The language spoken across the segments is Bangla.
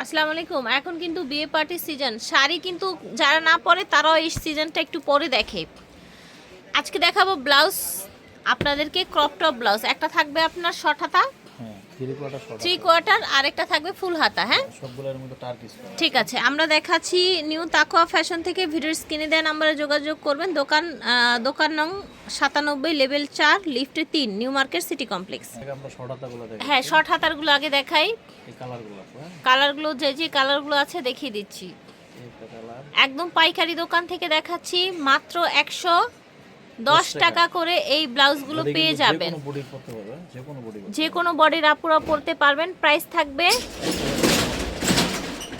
আসসালামু আলাইকুম। এখন কিন্তু বিয়ে পার্টির সিজন, শাড়ি কিন্তু যারা না পরে তারাও এই সিজনটা একটু পরে দেখে। আজকে দেখাবো ব্লাউজ আপনাদেরকে, ক্রপ টপ ব্লাউজ। একটা থাকবে আপনার শর্ট হাতা, হ্যাঁ, থ্রি কোয়ার্টার, আর একটা থাকবে ফুল হাতা। হ্যাঁ, সবগুলোর মধ্যে টার্কিশ। ঠিক আছে। আমরা দেখাচ্ছি নিউ তাকওয়া ফ্যাশন থেকে। ভিডিওর স্ক্রিনে দেওয়া নাম্বারে যোগাযোগ করবেন। দোকান নং 97, লেভেল 4, লিফটে 3, নিউ মার্কেট সিটি কমপ্লেক্স। আমরা শর্ট হাতাগুলো দেখি। হ্যাঁ, শর্ট হাতারগুলো আগে দেখাই। এই কালারগুলো, কালারগুলো যে কালারগুলো আছে দেখিয়ে দিচ্ছি। এইটা কালার একদম পাইকারি দোকান থেকে দেখাচ্ছি। মাত্র 110 টাকা করে এই ব্লাউজগুলো পেয়ে যাবেন। যে কোনো বডি পরতে পারবে, যে কোনো বডির আপুরা পরতে পারবেন। প্রাইস থাকবে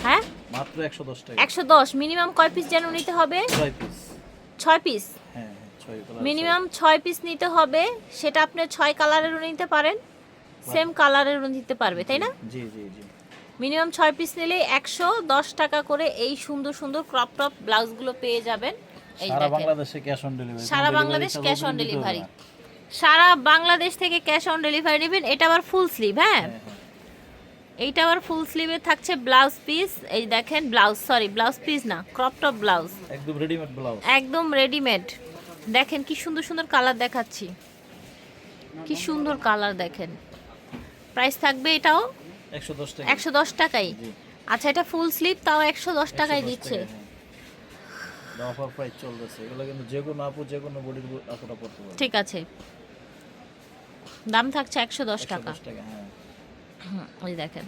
হ্যাঁ মাত্র 110 টাকা। 110। মিনিমাম কয় পিস যেন নিতে হবে? 6 পিস। 6 পিস। হ্যাঁ, 6 কালার। মিনিমাম 6 পিস নিতে হবে। সেটা আপনি 6 কালারেরও নিতে পারেন, সেম কালারেরও নিতে পারবে, তাই না? জি জি জি। মিনিমাম 6 পিস নিলে 110 টাকা করে এই সুন্দর সুন্দর ক্রপ টপ ব্লাউজগুলো পেয়ে যাবেন। এই সারা দেখেন, বাংলাদেশে ক্যাশ অন ডেলিভারি। সারা বাংলাদেশ ক্যাশ অন ডেলিভারি। সারা বাংলাদেশ থেকে ক্যাশ অন ডেলিভারি নেবেন। এটা আবার ফুল স্লিভ। হ্যাঁ, এইটা আবার ফুল স্লিভে থাকছে ব্লাউজ পিস। এই দেখেন, ব্লাউজ পিস না, ক্রপ টপ ব্লাউজ, একদম রেডিমেড ব্লাউজ। একদম রেডিমেড। দেখেন কি সুন্দর সুন্দর কালার দেখাচ্ছি, কি সুন্দর কালার দেখেন। প্রাইস থাকবে এটাও 110 টাকা। 110 টাকাই। জি। আচ্ছা, এটা ফুল স্লিভ, তাও 110 টাকায় দিচ্ছে। অফার প্রাইস চলতেছে। এগুলো কিন্তু যে কোনো আপু, যে কোনো বডির আপুরা পড়তে পারবে। ঠিক আছে, দাম থাকছে 110 টাকা। 110 টাকা। হ্যাঁ, ওই দেখেন,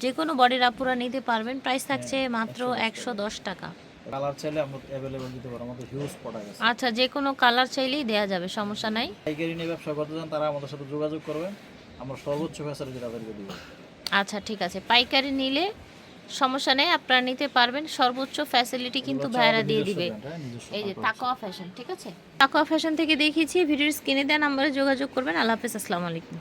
যে কোনো বডির আপুরা নিতে পারবেন। প্রাইস থাকছে মাত্র 110 টাকা। কালার চাইলে আমরা अवेलेबल দিতে পারবো। আমাদের হিউজ প্রোডাক্ট আছে। আচ্ছা, যে কোনো কালার চাইলেই দেয়া যাবে, সমস্যা নাই। পাইকারি নিয়ে ব্যবসা করতে চান তারা আমাদের সাথে যোগাযোগ করবেন। আমরা সর্বোচ্চ ফ্যাসিলিটি তাদেরকে দিব। আচ্ছা, ঠিক আছে। পাইকারি নিলে সমস্যা নেই, আপনারা নিতে পারবেন। সর্বোচ্চ ফ্যাসিলিটি কিন্তু ভাইরা দিয়ে দিবে। এই যে তাকওয়া ফ্যাশন, ঠিক আছে। তাকওয়া ফ্যাশন থেকে দেখিয়েছি। ভিডিওর স্ক্রিনে দেওয়া নাম্বারে যোগাযোগ করবেন। আল্লাহ হাফেজ, আসসালামু আলাইকুম।